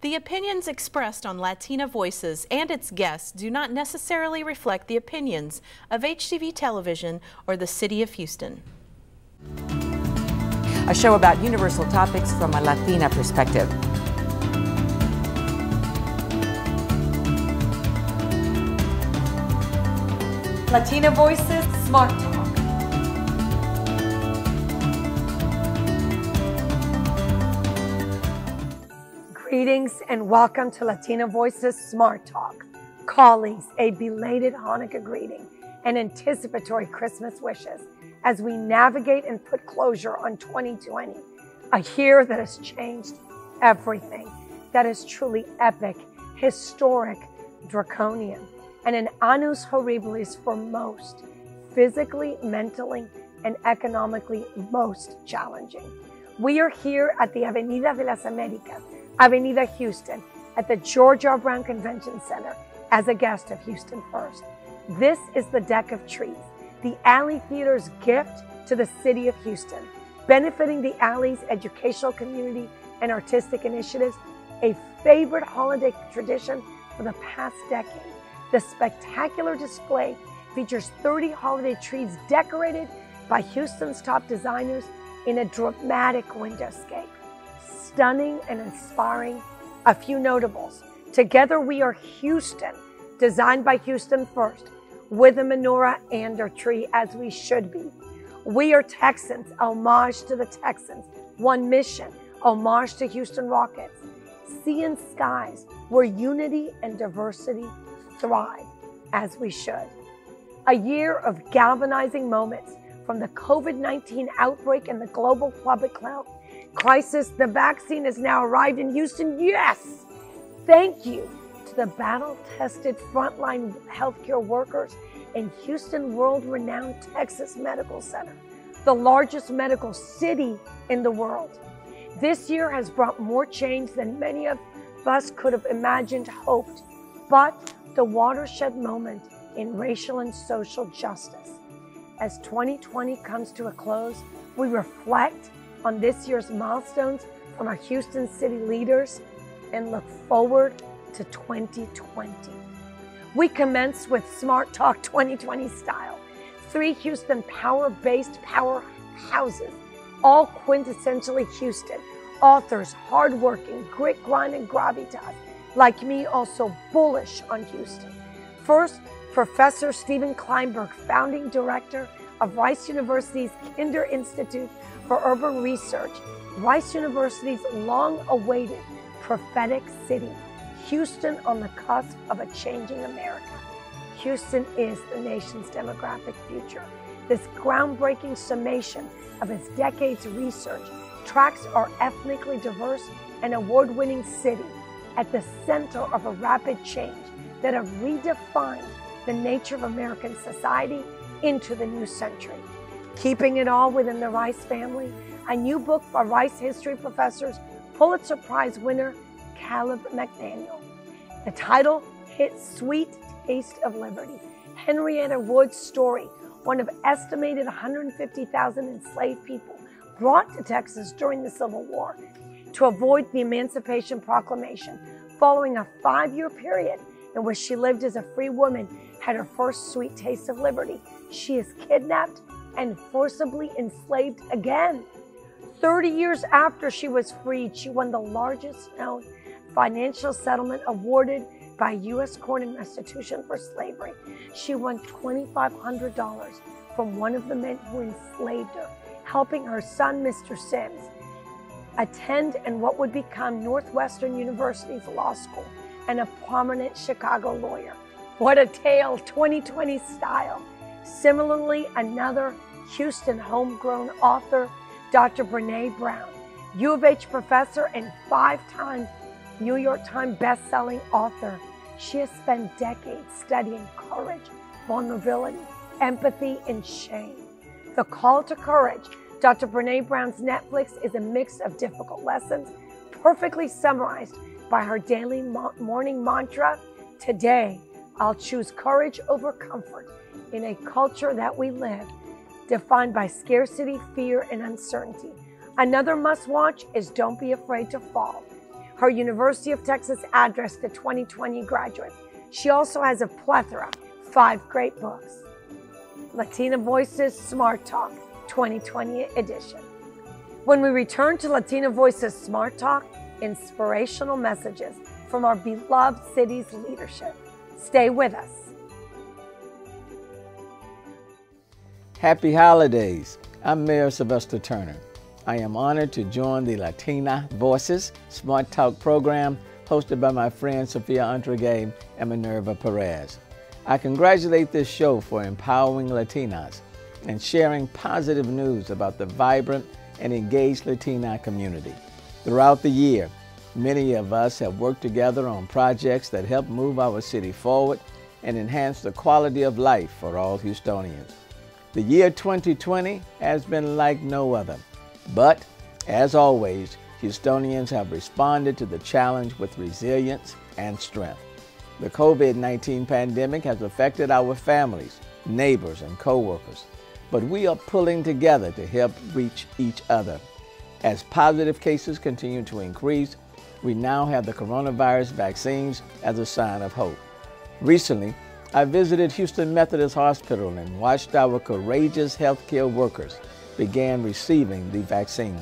The opinions expressed on Latina Voices and its guests do not necessarily reflect the opinions of HTV Television or the City of Houston. A show about universal topics from a Latina perspective. Latina Voices Smart Talk. Greetings and welcome to Latina Voices Smart Talk. Colleagues, a belated Hanukkah greeting and anticipatory Christmas wishes as we navigate and put closure on 2020, a year that has changed everything, that is truly epic, historic, draconian, and an annus horribilis for most, physically, mentally, and economically most challenging. We are here at the Avenida de las Americas, Avenida Houston, at the George R. Brown Convention Center as a guest of Houston First. This is the Deck of Trees, the Alley Theater's gift to the city of Houston, benefiting the Alley's educational community and artistic initiatives, a favorite holiday tradition for the past decade. The spectacular display features 30 holiday trees decorated by Houston's top designers in a dramatic windowscape. Stunning and inspiring, a few notables. Together We Are Houston, designed by Houston First, with a menorah and a tree, as we should be. We Are Texans, homage to the Texans. One Mission, homage to Houston Rockets. Sea and Skies, where unity and diversity thrive, as we should. A year of galvanizing moments from the COVID-19 outbreak and the global public health crisis. The vaccine has now arrived in Houston. Yes! Thank you to the battle-tested frontline healthcare workers in Houston world-renowned Texas Medical Center, the largest medical city in the world. This year has brought more change than many of us could have imagined, hoped, but the watershed moment in racial and social justice. As 2020 comes to a close, we reflect on this year's milestones from our Houston city leaders and look forward to 2020. We commence with Smart Talk 2020 style. 3 Houston power-based powerhouses, all quintessentially Houston. Authors, hardworking, grit, grind, and gravitas. Like me, also bullish on Houston. First, Professor Stephen Kleinberg, founding director of Rice University's Kinder Institute for Urban Research, Rice University's long-awaited prophetic city, Houston on the cusp of a changing America. Houston is the nation's demographic future. This groundbreaking summation of its decades research tracks our ethnically diverse and award-winning city at the center of a rapid change that have redefined the nature of American society into the new century. Keeping it all within the Rice family, a new book by Rice history professors, Pulitzer Prize winner Caleb McDaniel. The title hits Sweet Taste of Liberty, Henrietta Wood's story, one of estimated 150,000 enslaved people brought to Texas during the Civil War to avoid the Emancipation Proclamation, following a 5-year period in which she lived as a free woman, had her first sweet taste of liberty. She is kidnapped and forcibly enslaved again. 30 years after she was freed, she won the largest known financial settlement awarded by U.S. Court in Restitution for slavery. She won $2,500 from one of the men who enslaved her, helping her son, Mr. Sims, attend in what would become Northwestern University's law school and a prominent Chicago lawyer. What a tale, 2020 style. Similarly, another Houston homegrown author, Dr. Brene Brown, U of H professor and 5-time New York Times best-selling author. She has spent decades studying courage, vulnerability, empathy, and shame. The Call to Courage, Dr. Brene Brown's Netflix, is a mix of difficult lessons, perfectly summarized by her daily morning mantra, "Today, I'll choose courage over comfort in a culture that we live, defined by scarcity, fear, and uncertainty." Another must-watch is Don't Be Afraid to Fall, her University of Texas address to 2020 graduates. She also has a plethora, 5 great books. Latina Voices Smart Talk 2020 edition. When we return to Latina Voices Smart Talk, inspirational messages from our beloved city's leadership. Stay with us. Happy holidays. I'm Mayor Sylvester Turner. I am honored to join the Latina Voices Smart Talk program hosted by my friends Sophia Entregue and Minerva Perez. I congratulate this show for empowering Latinas and sharing positive news about the vibrant and engaged Latina community. Throughout the year, many of us have worked together on projects that help move our city forward and enhance the quality of life for all Houstonians. The year 2020 has been like no other, but as always, Houstonians have responded to the challenge with resilience and strength. The COVID-19 pandemic has affected our families, neighbors, and co-workers, but we are pulling together to help reach each other. As positive cases continue to increase, we now have the coronavirus vaccines as a sign of hope. Recently, I visited Houston Methodist Hospital and watched our courageous healthcare workers begin receiving the vaccine.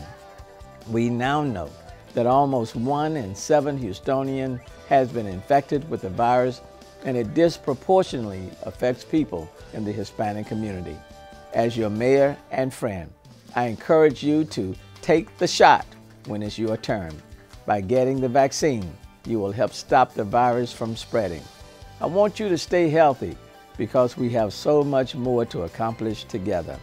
We now know that almost 1 in 7 Houstonians has been infected with the virus, and it disproportionately affects people in the Hispanic community. As your mayor and friend, I encourage you to take the shot when it's your turn. By getting the vaccine, you will help stop the virus from spreading. I want you to stay healthy because we have so much more to accomplish together.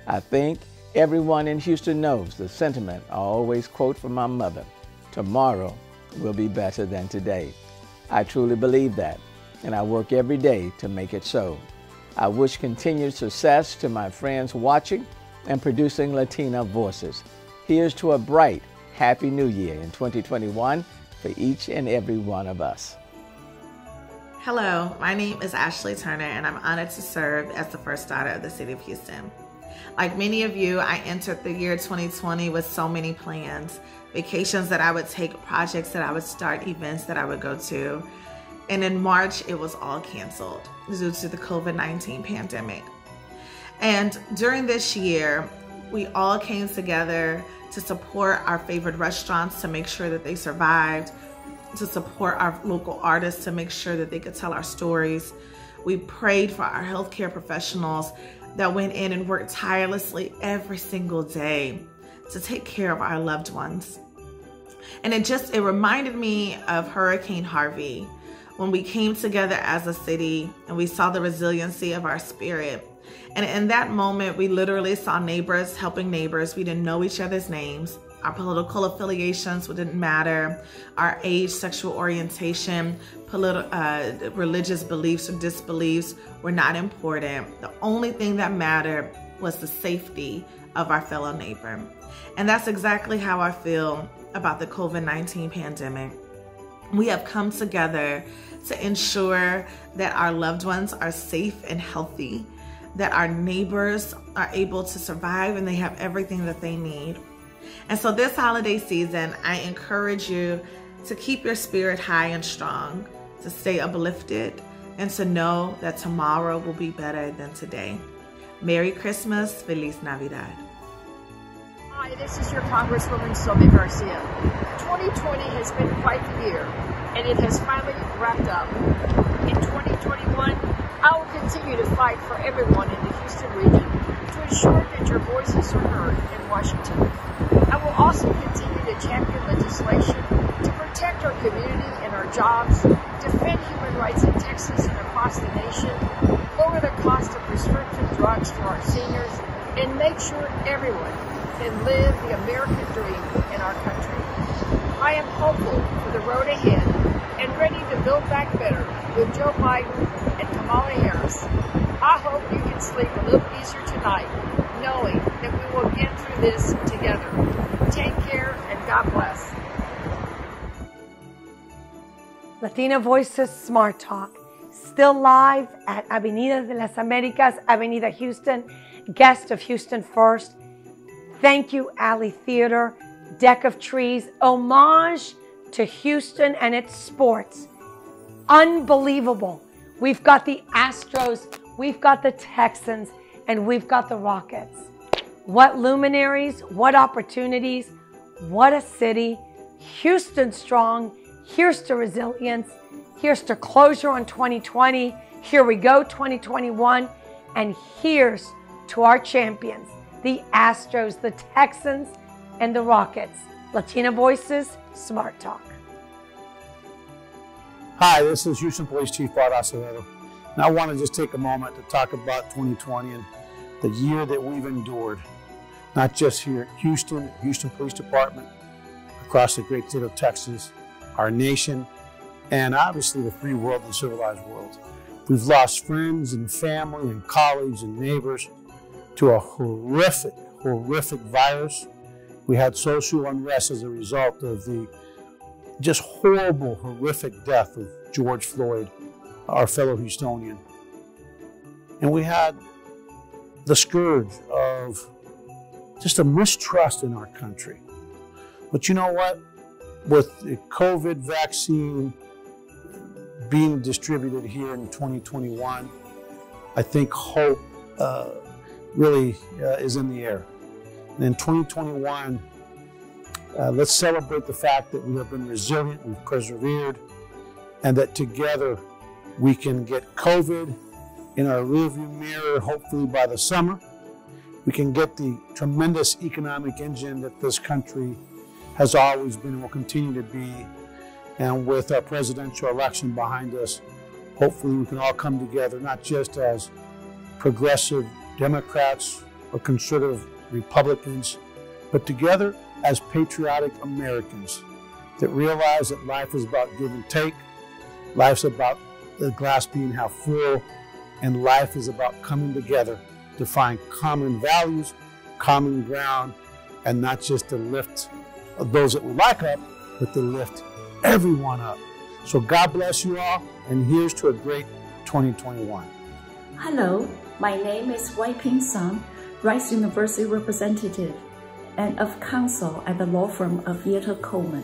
I think everyone in Houston knows the sentiment I always quote from my mother: tomorrow will be better than today. I truly believe that, and I work every day to make it so. I wish continued success to my friends watching and producing Latina Voices. Here's to a bright, happy new year in 2021 for each and every one of us. Hello, my name is Ashley Turner, and I'm honored to serve as the first daughter of the City of Houston. Like many of you, I entered the year 2020 with so many plans, vacations that I would take, projects that I would start, events that I would go to. And in March, it was all canceled due to the COVID-19 pandemic. And during this year, we all came together to support our favorite restaurants to make sure that they survived, to support our local artists to make sure that they could tell our stories. We prayed for our healthcare professionals that went in and worked tirelessly every single day to take care of our loved ones. And it reminded me of Hurricane Harvey, when we came together as a city and we saw the resiliency of our spirit. And in that moment, we literally saw neighbors helping neighbors. We didn't know each other's names. Our political affiliations didn't matter. Our age, sexual orientation, religious beliefs or disbeliefs were not important. The only thing that mattered was the safety of our fellow neighbor. And that's exactly how I feel about the COVID-19 pandemic. We have come together to ensure that our loved ones are safe and healthy, that our neighbors are able to survive and they have everything that they need. And so this holiday season, I encourage you to keep your spirit high and strong, to stay uplifted, and to know that tomorrow will be better than today. Merry Christmas, Feliz Navidad. Hi, this is your Congresswoman Sylvia Garcia. 2020 has been quite the year, and it has finally wrapped up. In 2021, I will continue to fight for everyone in the Houston region to ensure that your voices are heard in Washington. I will also continue to champion legislation to protect our community and our jobs, defend human rights in Texas and across the nation, lower the cost of prescription drugs for our seniors, and make sure everyone can live the American dream in our country. I am hopeful for the road ahead and ready to build back better with Joe Biden and Kamala Harris. I hope you can sleep a little easier tonight, knowing that we will get through this together. Take care and God bless. Latina Voices Smart Talk, still live at Avenida de las Americas, Avenida Houston, guest of Houston First. Thank you, Alley Theater, Deck of Trees, homage to Houston and its sports. Unbelievable. We've got the Astros, we've got the Texans, and we've got the Rockets. What luminaries, what opportunities, what a city. Houston strong. Here's to resilience. Here's to closure on 2020. Here we go, 2021. And here's to our champions, the Astros, the Texans, and the Rockets. Latina Voices, Smart Talk. Hi, this is Houston Police Chief Bart Acevedo. And I want to just take a moment to talk about 2020 and the year that we've endured. Not just here at Houston, Houston Police Department, across the great state of Texas, our nation, and obviously the free world and civilized world. We've lost friends and family and colleagues and neighbors to a horrific virus. We had social unrest as a result of the just horrible, horrific death of George Floyd, our fellow Houstonian. And we had the scourge of just a mistrust in our country. But you know what? With the COVID vaccine being distributed here in 2021, I think hope really is in the air. And in 2021, let's celebrate the fact that we have been resilient, we've persevered, and that together we can get COVID in our rearview mirror, hopefully by the summer. We can get the tremendous economic engine that this country has always been and will continue to be. And with our presidential election behind us, hopefully we can all come together, not just as progressive Democrats or conservative Republicans, but together as patriotic Americans that realize that life is about give and take, life's about the glass being half full, and life is about coming together to find common values, common ground, and not just to lift those that we like up, but to lift everyone up. So God bless you all, and here's to a great 2021. Hello, my name is Wai Ping Sang, Rice University representative and of counsel at the law firm of Vieta Coleman.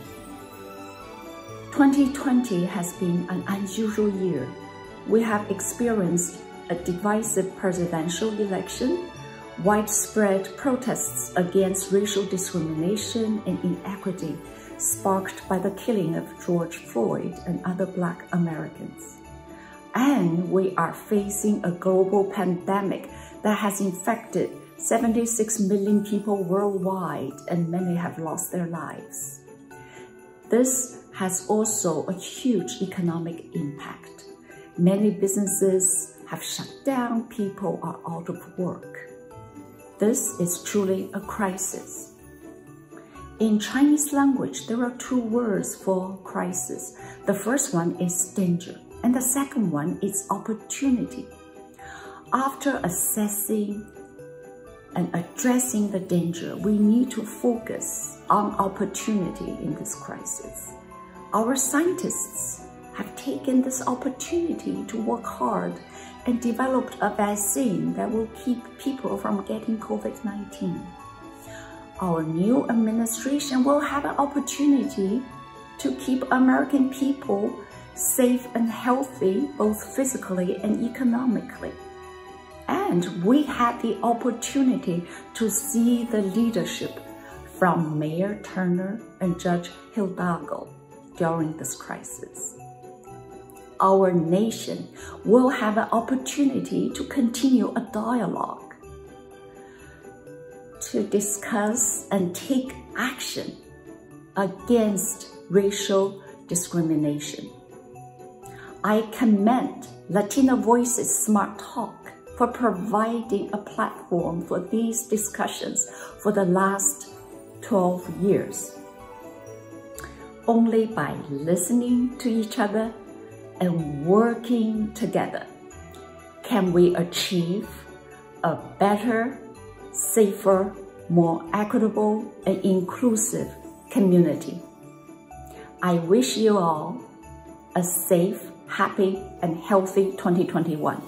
2020 has been an unusual year. We have experienced a divisive presidential election, widespread protests against racial discrimination and inequity sparked by the killing of George Floyd and other Black Americans. And we are facing a global pandemic that has infected 76 million people worldwide, and many have lost their lives. This has also a huge economic impact. Many businesses have shut down, people are out of work. This is truly a crisis. In Chinese language, there are two words for crisis. The first one is danger, and the second one is opportunity. After assessing and addressing the danger, we need to focus on opportunity in this crisis. Our scientists have taken this opportunity to work hard and developed a vaccine that will keep people from getting COVID-19. Our new administration will have an opportunity to keep American people safe and healthy, both physically and economically. And we had the opportunity to see the leadership from Mayor Turner and Judge Hidalgo during this crisis. Our nation will have an opportunity to continue a dialogue, to discuss and take action against racial discrimination. I commend Latina Voices Smart Talk for providing a platform for these discussions for the last 12 years. Only by listening to each other and working together can we achieve a better, safer, more equitable and inclusive community. I wish you all a safe, happy, and healthy 2021.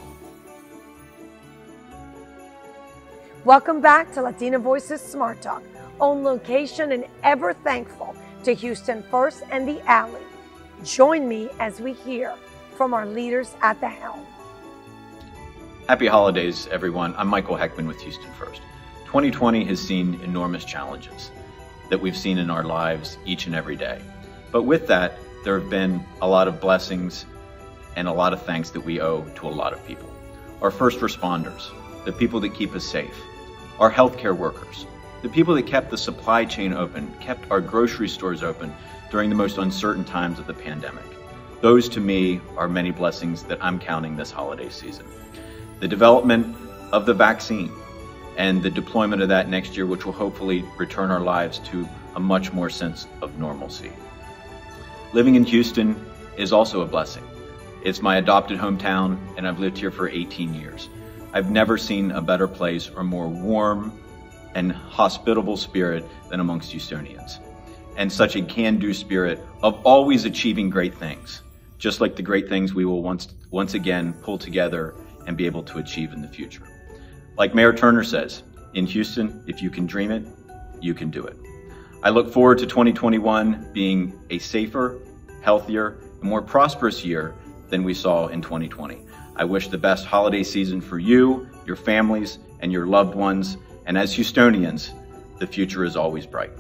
Welcome back to Latina Voices Smart Talk, on location and ever thankful to Houston First and the Alley. Join me as we hear from our leaders at the helm. Happy holidays, everyone. I'm Michael Heckman with Houston First. 2020 has seen enormous challenges that we've seen in our lives each and every day. But with that, there have been a lot of blessings and a lot of thanks that we owe to a lot of people. Our first responders, the people that keep us safe, our healthcare workers, the people that kept the supply chain open, kept our grocery stores open during the most uncertain times of the pandemic. Those, to me, are many blessings that I'm counting this holiday season. The development of the vaccine and the deployment of that next year, which will hopefully return our lives to a much more sense of normalcy. Living in Houston is also a blessing. It's my adopted hometown, and I've lived here for 18 years. I've never seen a better place or more warm and hospitable spirit than amongst Houstonians, and such a can-do spirit of always achieving great things, just like the great things we will once again pull together and be able to achieve in the future. Like Mayor Turner says, in Houston, if you can dream it, you can do it. I look forward to 2021 being a safer, healthier, and more prosperous year than we saw in 2020. I wish the best holiday season for you, your families, and your loved ones. And as Houstonians, the future is always bright.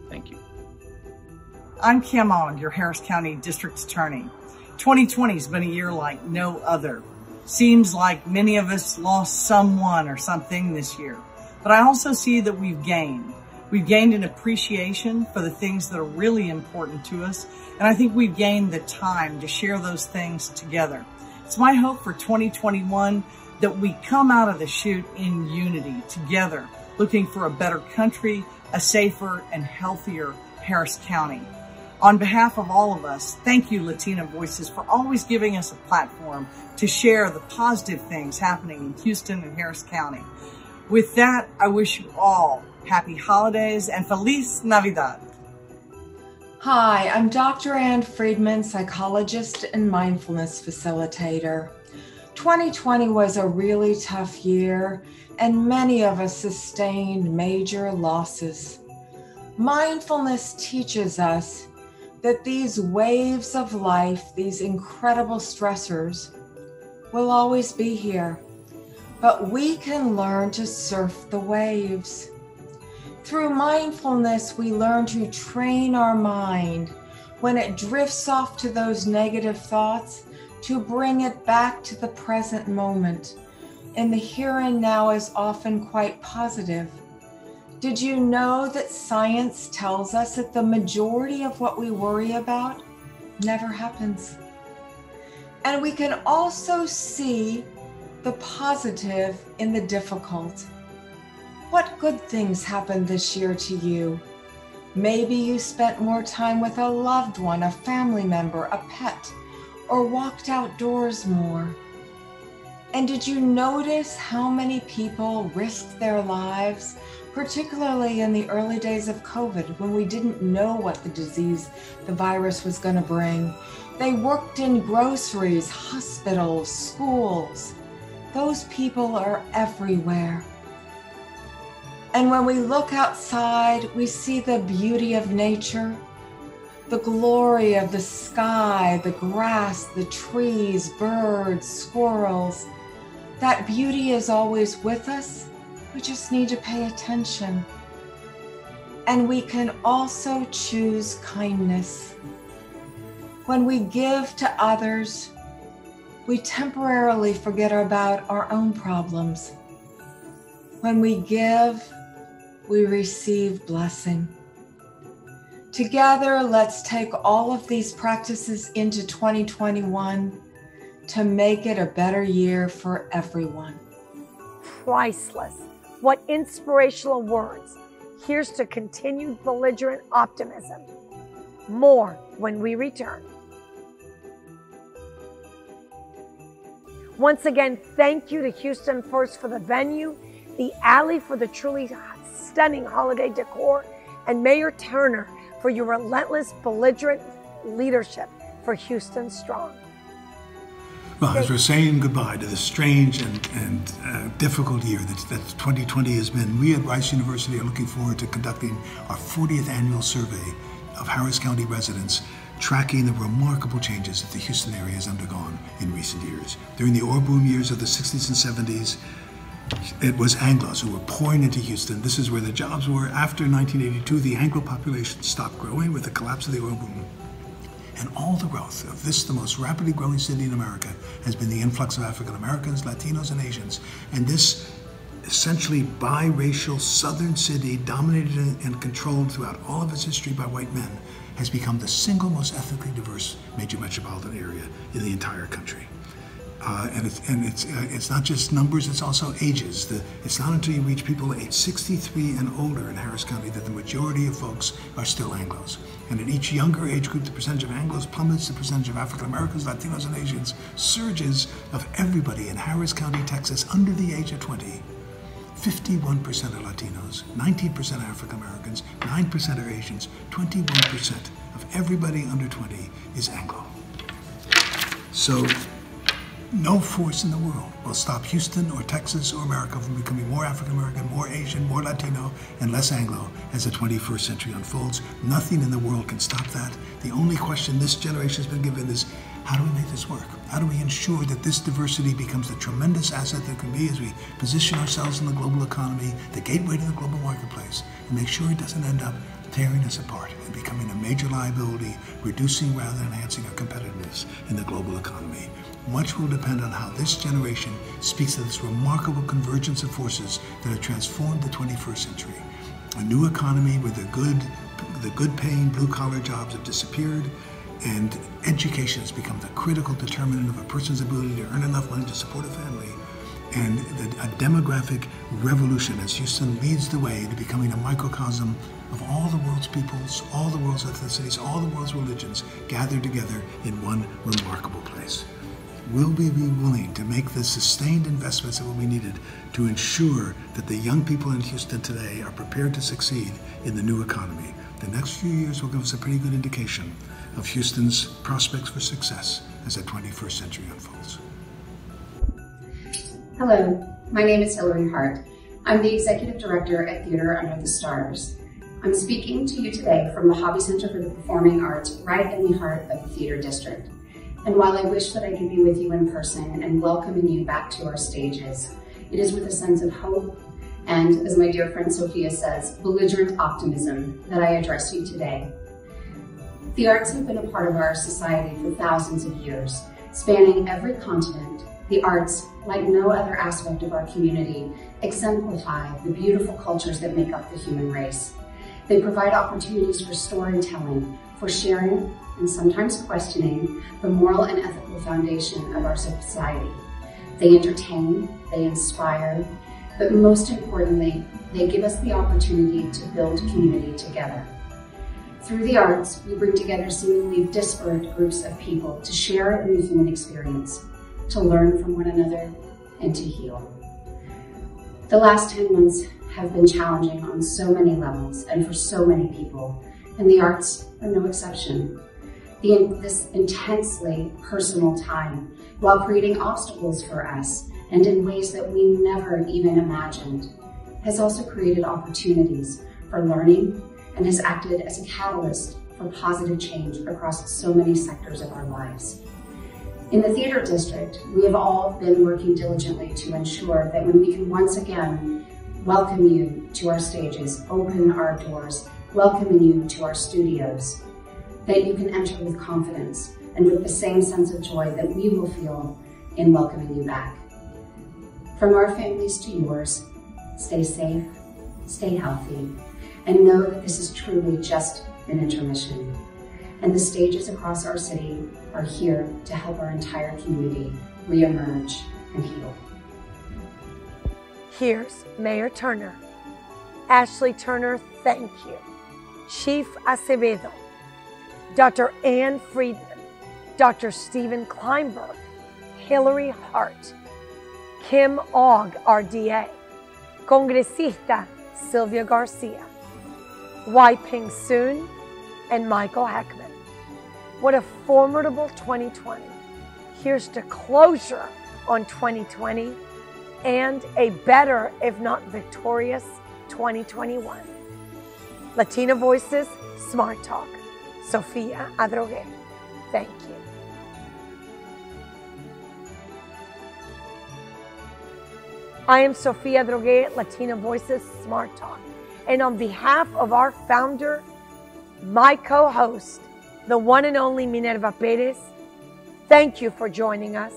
Thank you. I'm Kim Allen, your Harris County District Attorney. 2020 has been a year like no other. Seems like many of us lost someone or something this year. But I also see that we've gained. We've gained an appreciation for the things that are really important to us. And I think we've gained the time to share those things together. It's my hope for 2021 that we come out of the chute in unity together, looking for a better country, a safer and healthier Harris County. On behalf of all of us, thank you, Latina Voices, for always giving us a platform to share the positive things happening in Houston and Harris County. With that, I wish you all happy holidays and Feliz Navidad. Hi, I'm Dr. Ann Friedman, psychologist and mindfulness facilitator. 2020 was a really tough year, and many of us sustained major losses. Mindfulness teaches us that these waves of life, these incredible stressors, will always be here, but we can learn to surf the waves. Through mindfulness, we learn to train our mind when it drifts off to those negative thoughts, to bring it back to the present moment. And the here and now is often quite positive. Did you know that science tells us that the majority of what we worry about never happens? And we can also see the positive in the difficult. What good things happened this year to you? Maybe you spent more time with a loved one, a family member, a pet, or walked outdoors more. And did you notice how many people risked their lives, particularly in the early days of COVID, when we didn't know what the disease, the virus was going to bring? They worked in groceries, hospitals, schools. Those people are everywhere. And when we look outside, we see the beauty of nature, the glory of the sky, the grass, the trees, birds, squirrels. That beauty is always with us. We just need to pay attention. And we can also choose kindness. When we give to others, we temporarily forget about our own problems. When we give, we receive blessing. Together, let's take all of these practices into 2021 to make it a better year for everyone. Priceless. What inspirational words. Here's to continued belligerent optimism. More when we return. Once again, thank you to Houston First for the venue, the Alley for the truly stunning holiday decor, and Mayor Turner for your relentless, belligerent leadership for Houston Strong. Well, as we're saying goodbye to this strange and difficult year that 2020 has been, we at Rice University are looking forward to conducting our 40th annual survey of Harris County residents tracking the remarkable changes that the Houston area has undergone in recent years. During the oil boom years of the 60s and 70s, it was Anglos who were pouring into Houston. This is where the jobs were. After 1982, the Anglo population stopped growing with the collapse of the oil boom. And all the growth of this, the most rapidly growing city in America, has been the influx of African Americans, Latinos, and Asians. And this essentially biracial southern city, dominated and controlled throughout all of its history by white men, has become the single most ethnically diverse major metropolitan area in the entire country. And it's not just numbers, it's also ages. It's not until you reach people age 63 and older in Harris County that the majority of folks are still Anglos. And in each younger age group, the percentage of Anglos plummets, the percentage of African Americans, Latinos, and Asians surges. Of everybody in Harris County, Texas, under the age of 20. 51% are Latinos, 19% are African Americans, 9% are Asians, 21% of everybody under 20 is Anglo. So no force in the world will stop Houston or Texas or America from becoming more African American, more Asian, more Latino, and less Anglo as the 21st century unfolds. Nothing in the world can stop that. The only question this generation has been given is, how do we make this work? How do we ensure that this diversity becomes the tremendous asset that can be as we position ourselves in the global economy, the gateway to the global marketplace, and make sure it doesn't end up tearing us apart and becoming a major liability, reducing rather than enhancing our competitiveness in the global economy. Much will depend on how this generation speaks to this remarkable convergence of forces that have transformed the 21st century. A new economy where the good paying blue collar jobs have disappeared, and education has become the critical determinant of a person's ability to earn enough money to support a family, and a demographic revolution as Houston leads the way to becoming a microcosm of all the world's peoples, all the world's ethnicities, all the world's religions gathered together in one remarkable place. Will we be willing to make the sustained investments that will be needed to ensure that the young people in Houston today are prepared to succeed in the new economy? The next few years will give us a pretty good indication of Houston's prospects for success as the 21st century unfolds. Hello, my name is Hillary Hart. I'm the Executive Director at Theater Under the Stars. I'm speaking to you today from the Hobby Center for the Performing Arts, right in the heart of the Theater District. And while I wish that I could be with you in person and welcoming you back to our stages, it is with a sense of hope and, as my dear friend Sophia says, belligerent optimism that I address you today. The arts have been a part of our society for thousands of years. Spanning every continent, the arts, like no other aspect of our community, exemplify the beautiful cultures that make up the human race. They provide opportunities for storytelling, for sharing, and sometimes questioning the moral and ethical foundation of our society. They entertain, they inspire, but most importantly, they give us the opportunity to build community together. Through the arts, we bring together seemingly disparate groups of people to share in the human experience, to learn from one another, and to heal. The last 10 months have been challenging on so many levels and for so many people, and the arts are no exception. This intensely personal time, while creating obstacles for us and in ways that we never even imagined, has also created opportunities for learning and has acted as a catalyst for positive change across so many sectors of our lives. In the Theater District, we have all been working diligently to ensure that when we can once again welcome you to our stages, open our doors, welcoming you to our studios, that you can enter with confidence and with the same sense of joy that we will feel in welcoming you back. From our families to yours, stay safe, stay healthy, and know that this is truly just an intermission. And the stages across our city are here to help our entire community reemerge and heal. Here's Mayor Turner. Ashley Turner, thank you. Chief Acevedo, Dr. Ann Friedman, Dr. Stephen Kleinberg, Hillary Hart, Kim Ogg, RDA, Congresista Sylvia Garcia, Wai Ping Soon, and Michael Heckman. What a formidable 2020. Here's to closure on 2020 and a better, if not victorious, 2021. Latina Voices, Smart Talk. Sofia Adrogué. Thank you. I am Sofia Adrogué, Latina Voices Smart Talk. And on behalf of our founder, my co-host, the one and only Minerva Perez, thank you for joining us.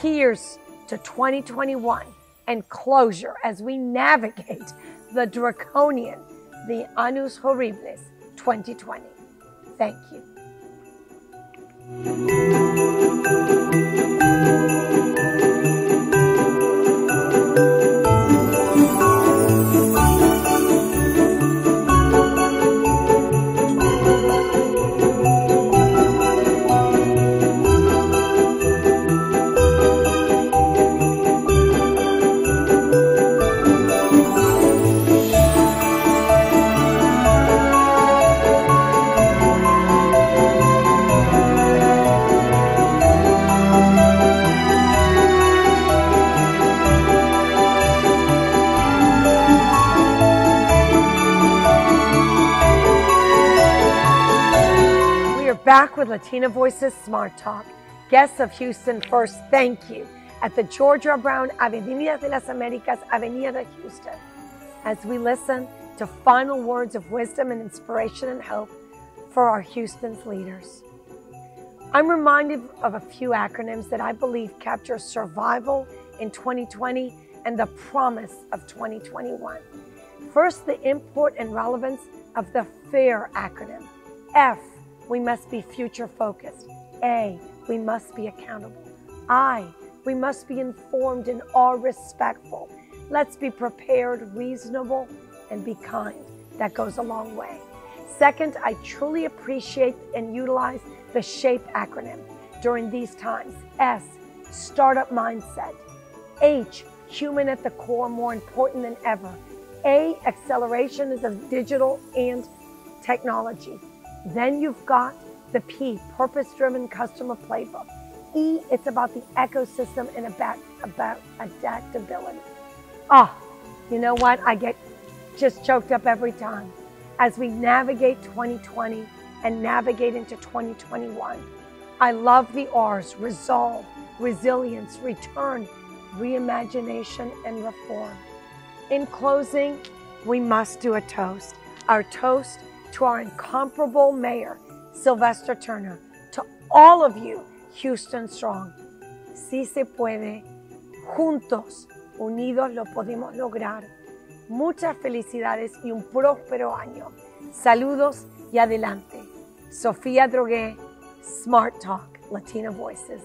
Here's to 2021 and closure as we navigate the draconian, the Annus Horribilis 2020. Thank you. Back with Latina Voices Smart Talk. Guests of Houston First, thank you. At the Georgia Brown Avenida de las Americas, Avenida de Houston, as we listen to final words of wisdom and inspiration and hope for our Houston's leaders. I'm reminded of a few acronyms that I believe capture survival in 2020 and the promise of 2021. First, the import and relevance of the FAIR acronym. F, we must be future-focused. A, we must be accountable. I, we must be informed and are respectful. Let's be prepared, reasonable, and be kind. That goes a long way. Second, I truly appreciate and utilize the SHAPE acronym during these times. S, startup mindset. H, human at the core, more important than ever. A, acceleration is of digital and technology. Then you've got the P, purpose-driven customer playbook. E, it's about the ecosystem and about adaptability. You know what? I get just choked up every time. As we navigate 2020 and navigate into 2021, I love the R's: resolve, resilience, return, reimagination, and reform. In closing, we must do a toast. Our toast to our incomparable mayor, Sylvester Turner, to all of you, Houston Strong. Sí se puede, juntos, unidos lo podemos lograr. Muchas felicidades y un próspero año. Saludos y adelante. Sofia Adrogué, Smart Talk, Latina Voices.